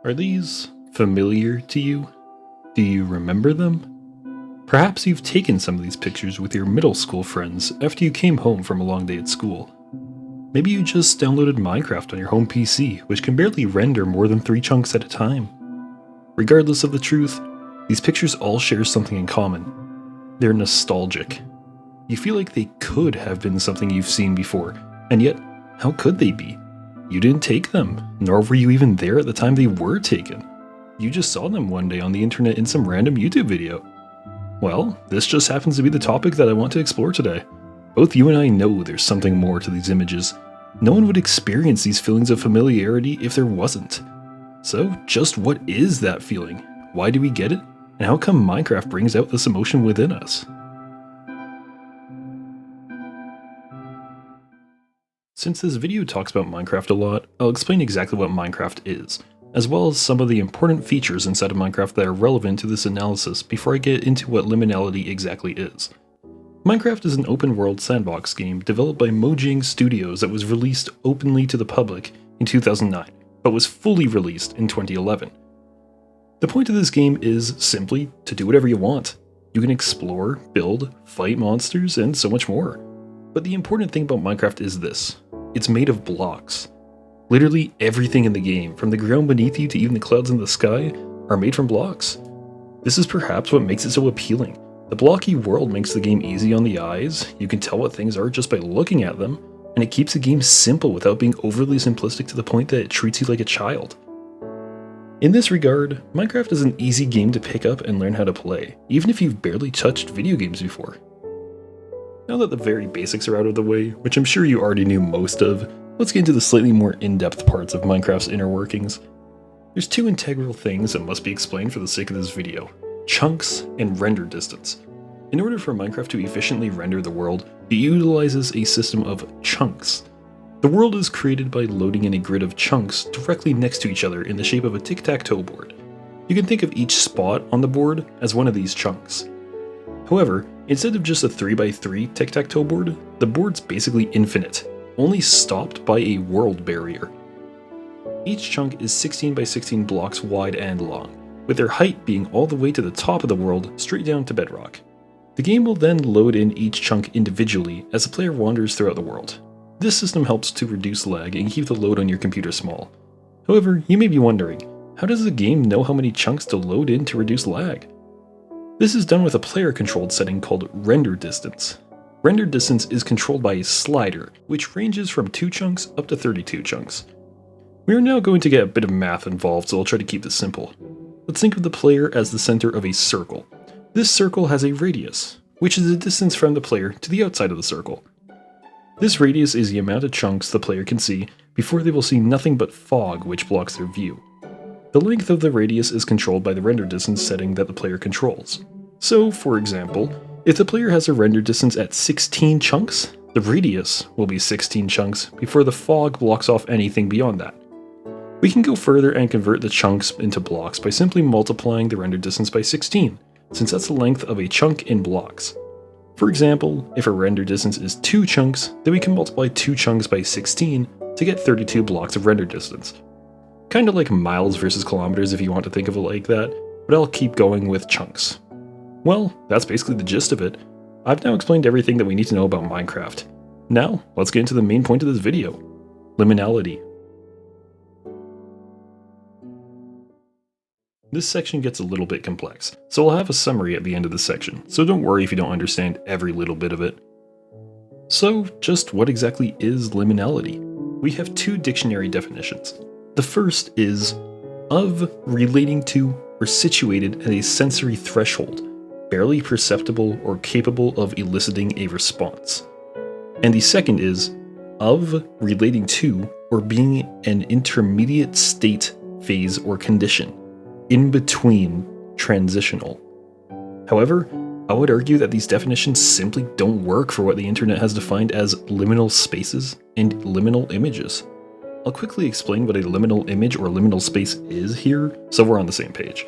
Are these familiar to you? Do you remember them? Perhaps you've taken some of these pictures with your middle school friends after you came home from a long day at school. Maybe you just downloaded Minecraft on your home PC, which can barely render more than 3 chunks at a time. Regardless of the truth, these pictures all share something in common. They're nostalgic. You feel like they could have been something you've seen before, and yet, how could they be? You didn't take them, nor were you even there at the time they were taken. You just saw them one day on the internet in some random YouTube video. Well, this just happens to be the topic that I want to explore today. Both you and I know there's something more to these images. No one would experience these feelings of familiarity if there wasn't. So, just what is that feeling? Why do we get it? And how come Minecraft brings out this emotion within us? Since this video talks about Minecraft a lot, I'll explain exactly what Minecraft is, as well as some of the important features inside of Minecraft that are relevant to this analysis before I get into what liminality exactly is. Minecraft is an open-world sandbox game developed by Mojang Studios that was released openly to the public in 2009, but was fully released in 2011. The point of this game is simply to do whatever you want. You can explore, build, fight monsters, and so much more. But the important thing about Minecraft is this. It's made of blocks. Literally everything in the game, from the ground beneath you to even the clouds in the sky, are made from blocks. This is perhaps what makes it so appealing. The blocky world makes the game easy on the eyes, you can tell what things are just by looking at them, and it keeps the game simple without being overly simplistic to the point that it treats you like a child. In this regard, Minecraft is an easy game to pick up and learn how to play, even if you've barely touched video games before. Now that the very basics are out of the way, which I'm sure you already knew most of, let's get into the slightly more in-depth parts of Minecraft's inner workings. There's 2 integral things that must be explained for the sake of this video: chunks and render distance. In order for Minecraft to efficiently render the world, it utilizes a system of chunks. The world is created by loading in a grid of chunks directly next to each other in the shape of a tic-tac-toe board. You can think of each spot on the board as one of these chunks. However, instead of just a 3x3 tic-tac-toe board, the board's basically infinite, only stopped by a world barrier. Each chunk is 16 by 16 blocks wide and long, with their height being all the way to the top of the world straight down to bedrock. The game will then load in each chunk individually as the player wanders throughout the world. This system helps to reduce lag and keep the load on your computer small. However, you may be wondering, how does the game know how many chunks to load in to reduce lag? This is done with a player-controlled setting called render distance. Render distance is controlled by a slider, which ranges from 2 chunks up to 32 chunks. We are now going to get a bit of math involved, so I'll try to keep this simple. Let's think of the player as the center of a circle. This circle has a radius, which is the distance from the player to the outside of the circle. This radius is the amount of chunks the player can see before they will see nothing but fog which blocks their view. The length of the radius is controlled by the render distance setting that the player controls. So, for example, if the player has a render distance at 16 chunks, the radius will be 16 chunks before the fog blocks off anything beyond that. We can go further and convert the chunks into blocks by simply multiplying the render distance by 16, since that's the length of a chunk in blocks. For example, if a render distance is 2 chunks, then we can multiply 2 chunks by 16 to get 32 blocks of render distance. Kinda like miles versus kilometers if you want to think of it like that, but I'll keep going with chunks. Well, that's basically the gist of it. I've now explained everything that we need to know about Minecraft. Now, let's get into the main point of this video: liminality. This section gets a little bit complex, so I'll have a summary at the end of this section, so don't worry if you don't understand every little bit of it. So, just what exactly is liminality? We have 2 dictionary definitions. The first is of, relating to, or situated at a sensory threshold, barely perceptible or capable of eliciting a response. And the second is of, relating to, or being an intermediate state, phase, or condition, in between, transitional. However, I would argue that these definitions simply don't work for what the internet has defined as liminal spaces and liminal images. I'll quickly explain what a liminal image or liminal space is here, so we're on the same page.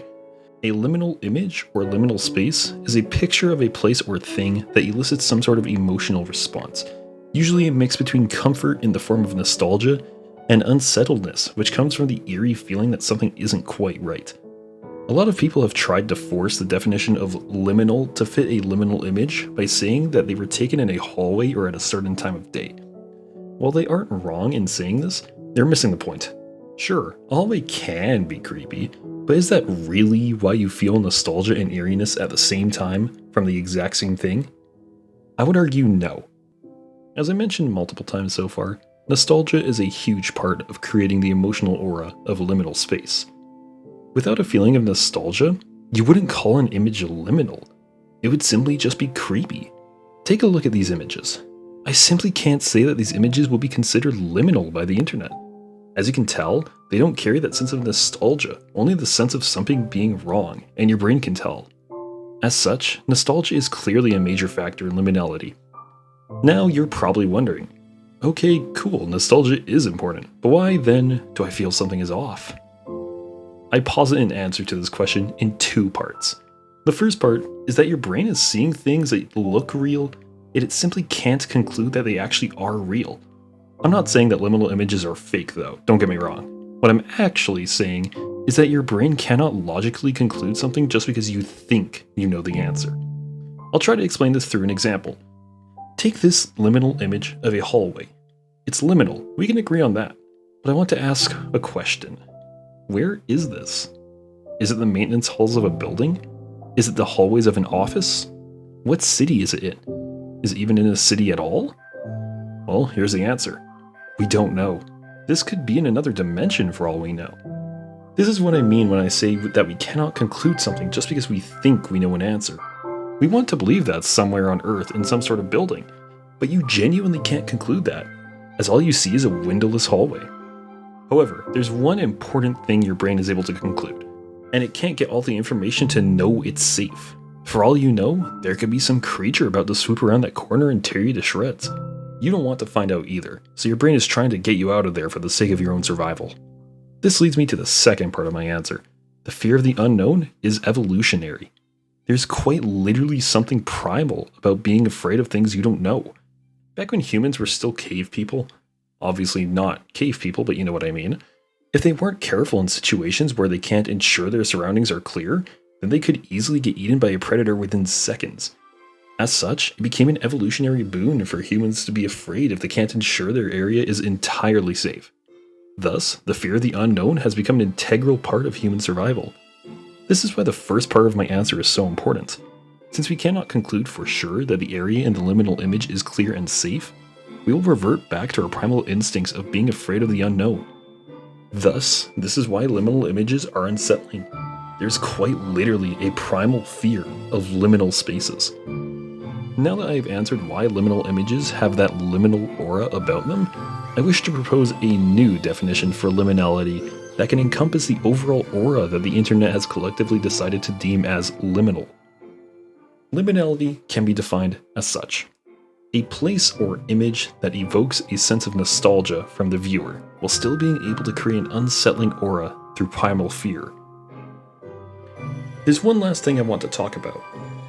A liminal image or liminal space is a picture of a place or thing that elicits some sort of emotional response, usually a mix between comfort in the form of nostalgia and unsettledness, which comes from the eerie feeling that something isn't quite right. A lot of people have tried to force the definition of liminal to fit a liminal image by saying that they were taken in a hallway or at a certain time of day. While they aren't wrong in saying this, they're missing the point. Sure, a hallway can be creepy, but is that really why you feel nostalgia and eeriness at the same time from the exact same thing? I would argue no. As I mentioned multiple times so far, nostalgia is a huge part of creating the emotional aura of liminal space. Without a feeling of nostalgia, you wouldn't call an image liminal. It would simply just be creepy. Take a look at these images. I simply can't say that these images will be considered liminal by the internet. As you can tell, they don't carry that sense of nostalgia, only the sense of something being wrong, and your brain can tell. As such, nostalgia is clearly a major factor in liminality. Now you're probably wondering, okay, cool, nostalgia is important, but why then do I feel something is off? I posit an answer to this question in two parts. The first part is that your brain is seeing things that look real, yet it simply can't conclude that they actually are real. I'm not saying that liminal images are fake though, don't get me wrong. What I'm actually saying is that your brain cannot logically conclude something just because you think you know the answer. I'll try to explain this through an example. Take this liminal image of a hallway. It's liminal, we can agree on that, but I want to ask a question. Where is this? Is it the maintenance halls of a building? Is it the hallways of an office? What city is it in? Is it even in a city at all? Well, here's the answer. We don't know. This could be in another dimension for all we know. This is what I mean when I say that we cannot conclude something just because we think we know an answer. We want to believe that's somewhere on Earth in some sort of building, but you genuinely can't conclude that, as all you see is a windowless hallway. However, there's one important thing your brain is able to conclude, and it can't get all the information to know it's safe. For all you know, there could be some creature about to swoop around that corner and tear you to shreds. You don't want to find out either, so your brain is trying to get you out of there for the sake of your own survival. This leads me to the second part of my answer. The fear of the unknown is evolutionary. There's quite literally something primal about being afraid of things you don't know. Back when humans were still cave people, obviously not cave people, but you know what I mean, if they weren't careful in situations where they can't ensure their surroundings are clear, then they could easily get eaten by a predator within seconds. As such, it became an evolutionary boon for humans to be afraid if they can't ensure their area is entirely safe. Thus, the fear of the unknown has become an integral part of human survival. This is why the first part of my answer is so important. Since we cannot conclude for sure that the area in the liminal image is clear and safe, we will revert back to our primal instincts of being afraid of the unknown. Thus, this is why liminal images are unsettling. There's quite literally a primal fear of liminal spaces. Now that I've answered why liminal images have that liminal aura about them, I wish to propose a new definition for liminality that can encompass the overall aura that the internet has collectively decided to deem as liminal. Liminality can be defined as such: a place or image that evokes a sense of nostalgia from the viewer, while still being able to create an unsettling aura through primal fear. There's one last thing I want to talk about.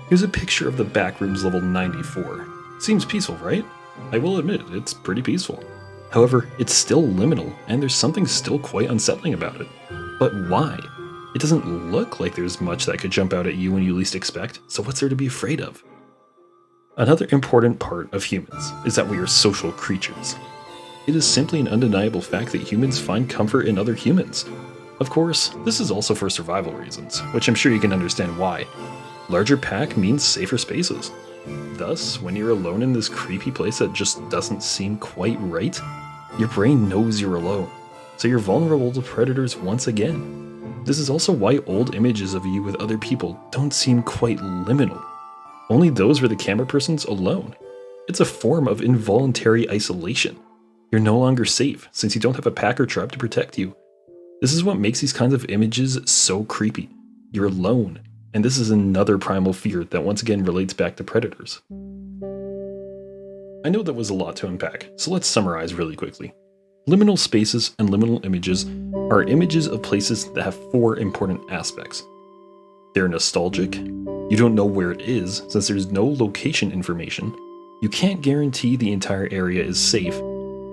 Here's a picture of the Backrooms level 94. Seems peaceful, right? I will admit, it's pretty peaceful. However, it's still liminal, and there's something still quite unsettling about it. But why? It doesn't look like there's much that could jump out at you when you least expect, so what's there to be afraid of? Another important part of humans is that we are social creatures. It is simply an undeniable fact that humans find comfort in other humans. Of course, this is also for survival reasons, which I'm sure you can understand why. Larger pack means safer spaces. Thus, when you're alone in this creepy place that just doesn't seem quite right, your brain knows you're alone, so you're vulnerable to predators once again. This is also why old images of you with other people don't seem quite liminal. Only those where the camera person's alone. It's a form of involuntary isolation. You're no longer safe since you don't have a pack or trap to protect you. This is what makes these kinds of images so creepy. You're alone, and this is another primal fear that once again relates back to predators. I know that was a lot to unpack, so let's summarize really quickly. Liminal spaces and liminal images are images of places that have four important aspects. They're nostalgic. You don't know where it is since there's no location information. You can't guarantee the entire area is safe,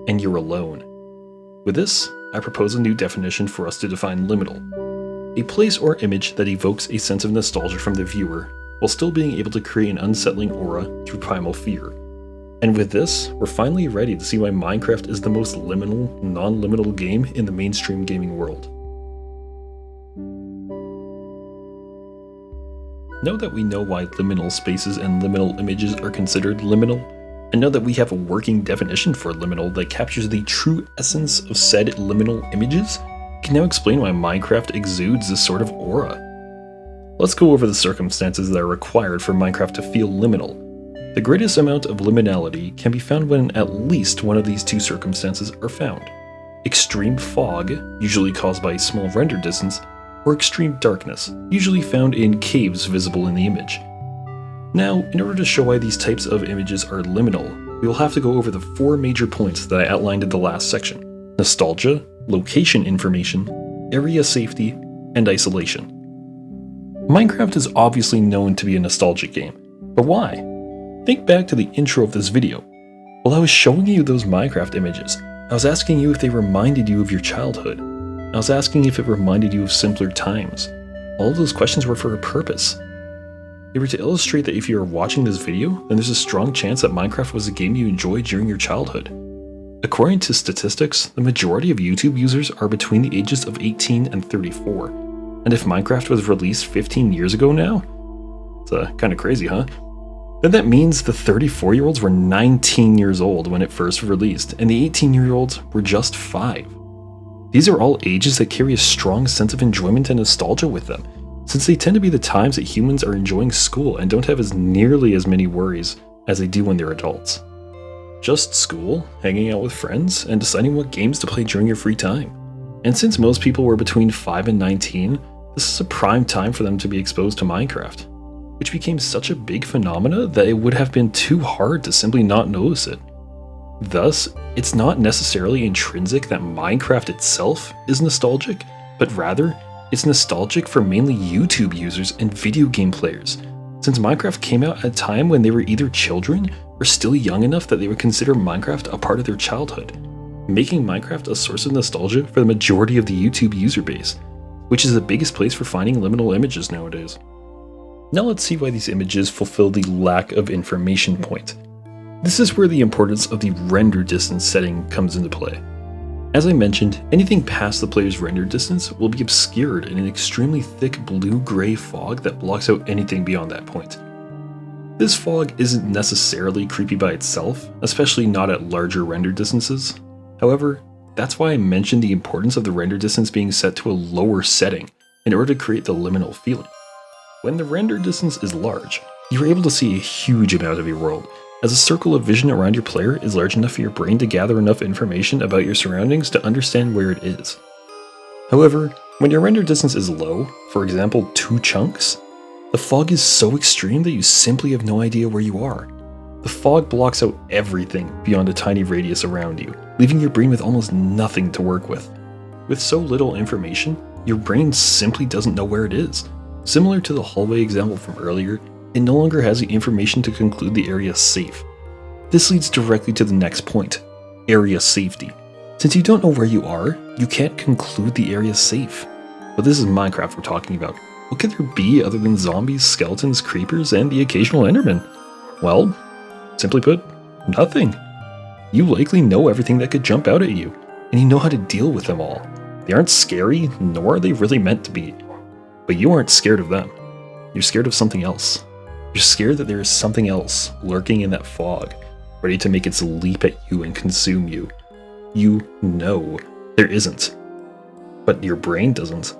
and you're alone. With this, I propose a new definition for us to define liminal: a place or image that evokes a sense of nostalgia from the viewer, while still being able to create an unsettling aura through primal fear. And with this, we're finally ready to see why Minecraft is the most liminal, non-liminal game in the mainstream gaming world. Now that we know why liminal spaces and liminal images are considered liminal, and now that we have a working definition for liminal that captures the true essence of said liminal images, we can now explain why Minecraft exudes this sort of aura. Let's go over the circumstances that are required for Minecraft to feel liminal. The greatest amount of liminality can be found when at least one of these two circumstances are found: extreme fog, usually caused by a small render distance, or extreme darkness, usually found in caves visible in the image. Now, in order to show why these types of images are liminal, we will have to go over the 4 major points that I outlined in the last section: nostalgia, location information, area safety, and isolation. Minecraft is obviously known to be a nostalgic game, but why? Think back to the intro of this video. While I was showing you those Minecraft images, I was asking you if they reminded you of your childhood. I was asking if it reminded you of simpler times. All of those questions were for a purpose. They were to illustrate that if you are watching this video, then there's a strong chance that Minecraft was a game you enjoyed during your childhood. According to statistics, the majority of YouTube users are between the ages of 18 and 34. And if Minecraft was released 15 years ago now? It's kinda crazy, huh? Then that means the 34-year-olds were 19 years old when it first released, and the 18-year-olds were just 5. These are all ages that carry a strong sense of enjoyment and nostalgia with them, since they tend to be the times that humans are enjoying school and don't have nearly as many worries as they do when they're adults. Just school, hanging out with friends, and deciding what games to play during your free time. And since most people were between 5 and 19, this is a prime time for them to be exposed to Minecraft, which became such a big phenomena that it would have been too hard to simply not notice it. Thus, it's not necessarily intrinsic that Minecraft itself is nostalgic, but rather, it's nostalgic for mainly YouTube users and video game players, since Minecraft came out at a time when they were either children or still young enough that they would consider Minecraft a part of their childhood, making Minecraft a source of nostalgia for the majority of the YouTube user base, which is the biggest place for finding liminal images nowadays. Now let's see why these images fulfill the lack of information point. This is where the importance of the render distance setting comes into play. As I mentioned, anything past the player's render distance will be obscured in an extremely thick blue-gray fog that blocks out anything beyond that point. This fog isn't necessarily creepy by itself, especially not at larger render distances. However, that's why I mentioned the importance of the render distance being set to a lower setting in order to create the liminal feeling. When the render distance is large, you're able to see a huge amount of your world, as a circle of vision around your player is large enough for your brain to gather enough information about your surroundings to understand where it is. However, when your render distance is low, for example 2 chunks, the fog is so extreme that you simply have no idea where you are. The fog blocks out everything beyond a tiny radius around you, leaving your brain with almost nothing to work with. With so little information, your brain simply doesn't know where it is. Similar to the hallway example from earlier, it no longer has the information to conclude the area safe. This leads directly to the next point, area safety. Since you don't know where you are, you can't conclude the area safe. But this is Minecraft we're talking about. What could there be other than zombies, skeletons, creepers, and the occasional enderman? Well, simply put, nothing. You likely know everything that could jump out at you, and you know how to deal with them all. They aren't scary, nor are they really meant to be. But you aren't scared of them. You're scared of something else. You're scared that there is something else lurking in that fog, ready to make its leap at you and consume you. You know there isn't. But your brain doesn't.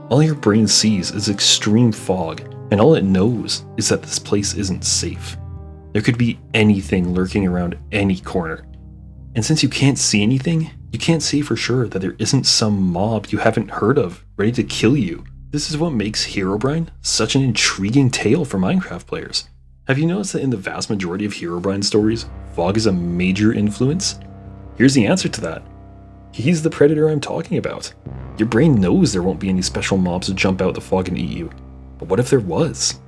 All your brain sees is extreme fog, and all it knows is that this place isn't safe. There could be anything lurking around any corner. And since you can't see anything, you can't say for sure that there isn't some mob you haven't heard of ready to kill you. This is what makes Herobrine such an intriguing tale for Minecraft players. Have you noticed that in the vast majority of Herobrine stories, fog is a major influence? Here's the answer to that. He's the predator I'm talking about. Your brain knows there won't be any special mobs to jump out the fog and eat you. But what if there was?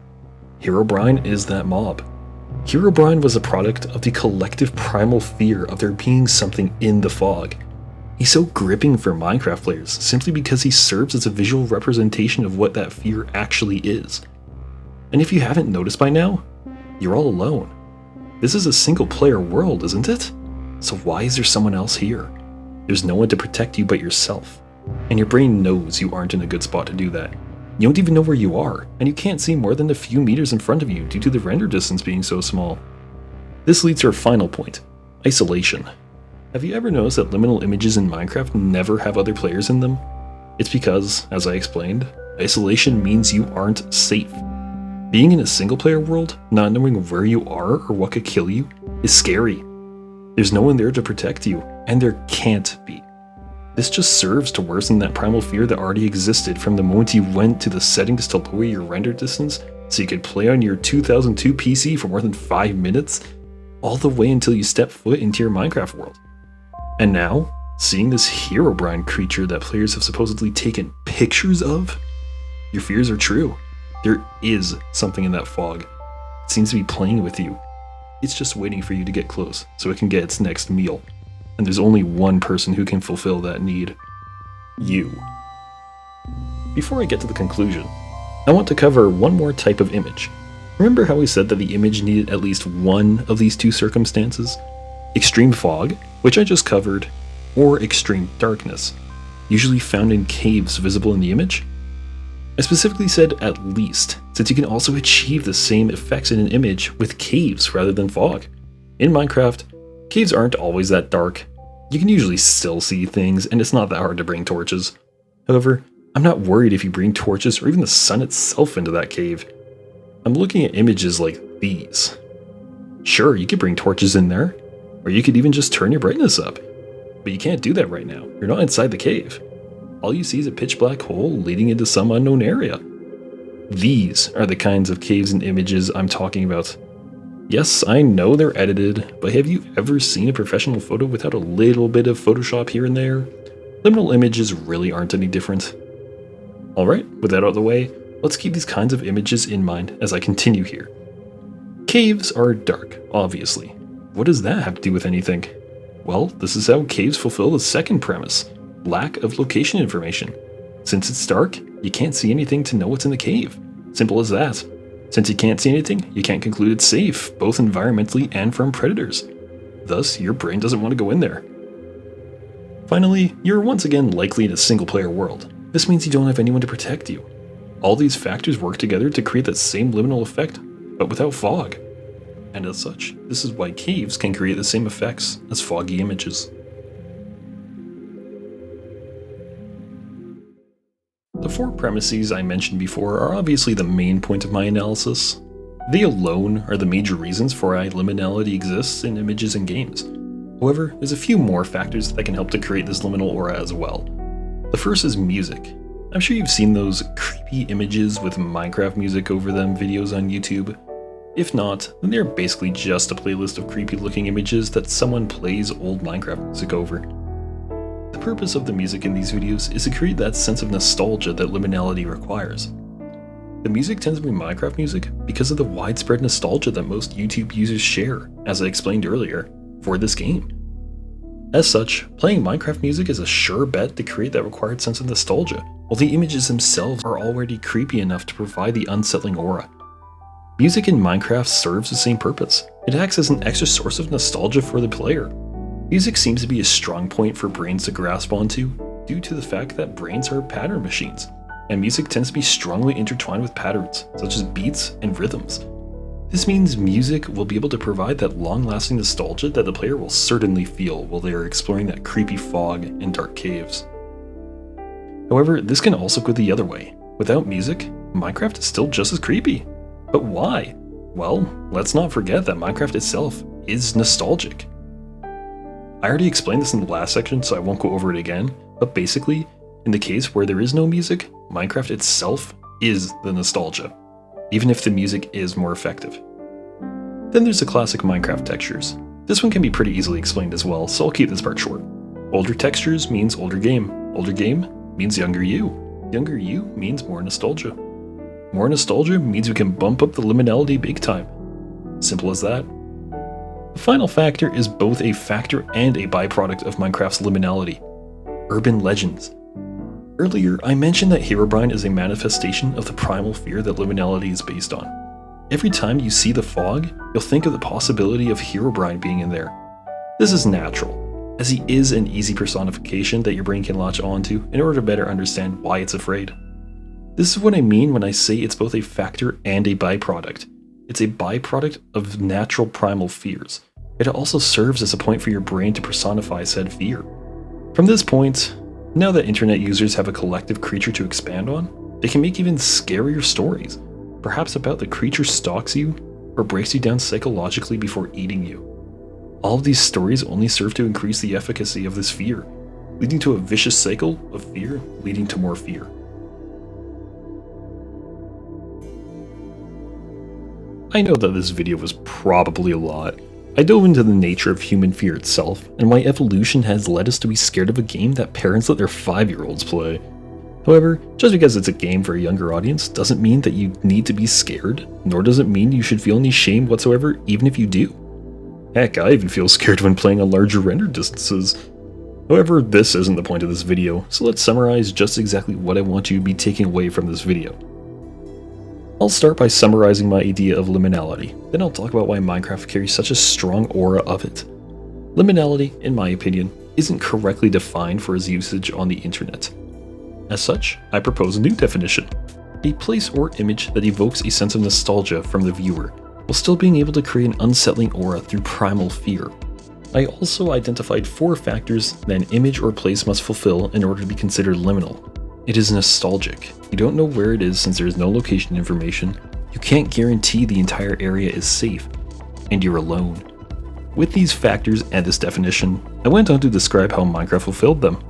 Herobrine is that mob. Herobrine was a product of the collective primal fear of there being something in the fog. He's so gripping for Minecraft players simply because he serves as a visual representation of what that fear actually is. And if you haven't noticed by now, you're all alone. This is a single player world, isn't it? So why is there someone else here? There's no one to protect you but yourself. And your brain knows you aren't in a good spot to do that. You don't even know where you are, and you can't see more than a few meters in front of you due to the render distance being so small. This leads to our final point, isolation. Have you ever noticed that liminal images in Minecraft never have other players in them? It's because, as I explained, isolation means you aren't safe. Being in a single player world, not knowing where you are or what could kill you, is scary. There's no one there to protect you, and there can't be. This just serves to worsen that primal fear that already existed from the moment you went to the settings to lower your render distance so you could play on your 2002 PC for more than 5 minutes, all the way until you step foot into your Minecraft world. And now, seeing this Herobrine creature that players have supposedly taken pictures of, your fears are true. There is something in that fog. It seems to be playing with you. It's just waiting for you to get close so it can get its next meal. And there's only one person who can fulfill that need. You. Before I get to the conclusion, I want to cover one more type of image. Remember how we said that the image needed at least one of these two circumstances? Extreme fog, which I just covered, or extreme darkness, usually found in caves visible in the image? I specifically said at least, since you can also achieve the same effects in an image with caves rather than fog. In Minecraft, caves aren't always that dark. You can usually still see things, and it's not that hard to bring torches. However, I'm not worried if you bring torches or even the sun itself into that cave. I'm looking at images like these. Sure, you could bring torches in there, or you could even just turn your brightness up. But you can't do that right now. You're not inside the cave. All you see is a pitch black hole leading into some unknown area. These are the kinds of caves and images I'm talking about. Yes, I know they're edited, but have you ever seen a professional photo without a little bit of Photoshop here and there? Liminal images really aren't any different. Alright, with that out of the way, let's keep these kinds of images in mind as I continue here. Caves are dark, obviously. What does that have to do with anything? Well, this is how caves fulfill the second premise, lack of location information. Since it's dark, you can't see anything to know what's in the cave. Simple as that. Since you can't see anything, you can't conclude it's safe, both environmentally and from predators. Thus, your brain doesn't want to go in there. Finally, you're once again likely in a single-player world. This means you don't have anyone to protect you. All these factors work together to create that same liminal effect, but without fog. And as such, this is why caves can create the same effects as foggy images. The four premises I mentioned before are obviously the main point of my analysis. They alone are the major reasons for why liminality exists in images and games. However, there's a few more factors that can help to create this liminal aura as well. The first is music. I'm sure you've seen those creepy images with Minecraft music over them videos on YouTube. If not, then they're basically just a playlist of creepy looking images that someone plays old Minecraft music over. The purpose of the music in these videos is to create that sense of nostalgia that liminality requires. The music tends to be Minecraft music because of the widespread nostalgia that most YouTube users share, as I explained earlier, for this game. As such, playing Minecraft music is a sure bet to create that required sense of nostalgia, while the images themselves are already creepy enough to provide the unsettling aura. Music in Minecraft serves the same purpose. It acts as an extra source of nostalgia for the player. Music seems to be a strong point for brains to grasp onto, due to the fact that brains are pattern machines, and music tends to be strongly intertwined with patterns, such as beats and rhythms. This means music will be able to provide that long-lasting nostalgia that the player will certainly feel while they are exploring that creepy fog and dark caves. However, this can also go the other way. Without music, Minecraft is still just as creepy. But why? Well, let's not forget that Minecraft itself is nostalgic. I already explained this in the last section, so I won't go over it again, but basically, in the case where there is no music, Minecraft itself is the nostalgia, even if the music is more effective. Then there's the classic Minecraft textures. This one can be pretty easily explained as well, so I'll keep this part short. Older textures means older game. Older game means younger you. Younger you means more nostalgia. More nostalgia means we can bump up the liminality big time. Simple as that. The final factor is both a factor and a byproduct of Minecraft's liminality. urban legends. Earlier, I mentioned that Herobrine is a manifestation of the primal fear that liminality is based on. Every time you see the fog, you'll think of the possibility of Herobrine being in there. This is natural, as he is an easy personification that your brain can latch onto in order to better understand why it's afraid. This is what I mean when I say it's both a factor and a byproduct. It's a byproduct of natural primal fears. It also serves as a point for your brain to personify said fear. From this point, now that internet users have a collective creature to expand on, they can make even scarier stories, perhaps about the creature stalks you or breaks you down psychologically before eating you. All of these stories only serve to increase the efficacy of this fear, leading to a vicious cycle of fear leading to more fear. I know that this video was probably a lot. I dove into the nature of human fear itself, and why evolution has led us to be scared of a game that parents let their 5-year-olds play. However, just because it's a game for a younger audience doesn't mean that you need to be scared, nor does it mean you should feel any shame whatsoever even if you do. Heck, I even feel scared when playing on larger render distances. However, this isn't the point of this video, so let's summarize just exactly what I want you to be taking away from this video. I'll start by summarizing my idea of liminality, then I'll talk about why Minecraft carries such a strong aura of it. Liminality, in my opinion, isn't correctly defined for its usage on the internet. As such, I propose a new definition: a place or image that evokes a sense of nostalgia from the viewer, while still being able to create an unsettling aura through primal fear. I also identified 4 factors that an image or place must fulfill in order to be considered liminal. It is nostalgic. You don't know where it is since there is no location information, you can't guarantee the entire area is safe, and you're alone. With these factors and this definition, I went on to describe how Minecraft fulfilled them.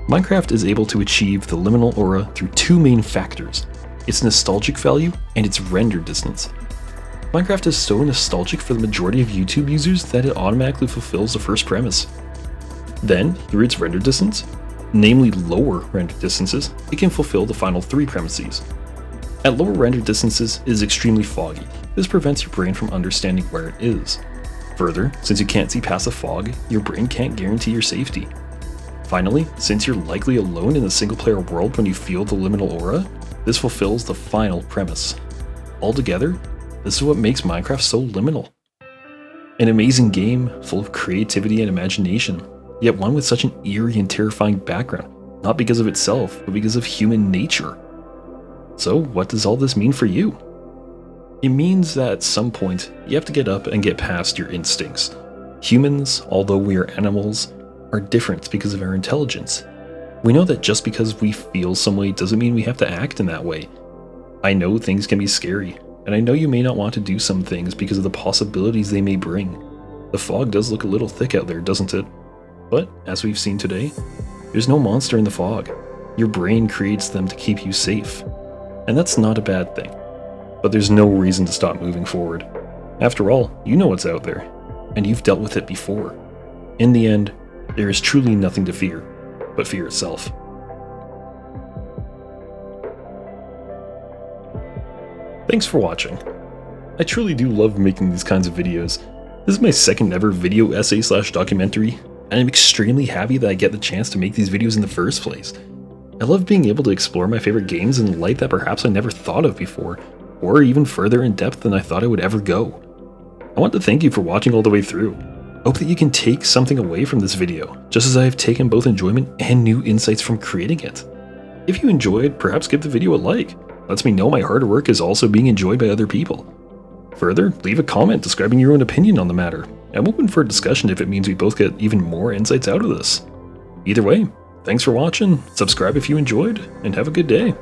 Minecraft is able to achieve the liminal aura through 2 main factors: its nostalgic value and its render distance. Minecraft is so nostalgic for the majority of YouTube users that it automatically fulfills the first premise. Then, through its render distance, namely lower render distances, it can fulfill the final 3 premises. At lower render distances, it is extremely foggy. This prevents your brain from understanding where it is. Further, since you can't see past the fog, your brain can't guarantee your safety. Finally, since you're likely alone in a single-player world when you feel the liminal aura, this fulfills the final premise. Altogether, this is what makes Minecraft so liminal. An amazing game, full of creativity and imagination, yet one with such an eerie and terrifying background, not because of itself, but because of human nature. So what does all this mean for you? It means that at some point, you have to get up and get past your instincts. Humans, although we are animals, are different because of our intelligence. We know that just because we feel some way doesn't mean we have to act in that way. I know things can be scary, and I know you may not want to do some things because of the possibilities they may bring. The fog does look a little thick out there, doesn't it? But, as we've seen today, there's no monster in the fog. Your brain creates them to keep you safe. And that's not a bad thing. But there's no reason to stop moving forward. After all, you know what's out there, and you've dealt with it before. In the end, there is truly nothing to fear, but fear itself. Thanks for watching. I truly do love making these kinds of videos. This is my second ever video essay/documentary, and I'm extremely happy that I get the chance to make these videos in the first place. I love being able to explore my favorite games in a light that perhaps I never thought of before, or even further in depth than I thought I would ever go. I want to thank you for watching all the way through. I hope that you can take something away from this video, just as I have taken both enjoyment and new insights from creating it. If you enjoyed, perhaps give the video a like. Lets me know my hard work is also being enjoyed by other people. Further, leave a comment describing your own opinion on the matter. I'm open for a discussion if it means we both get even more insights out of this. Either way, thanks for watching, subscribe if you enjoyed, and have a good day.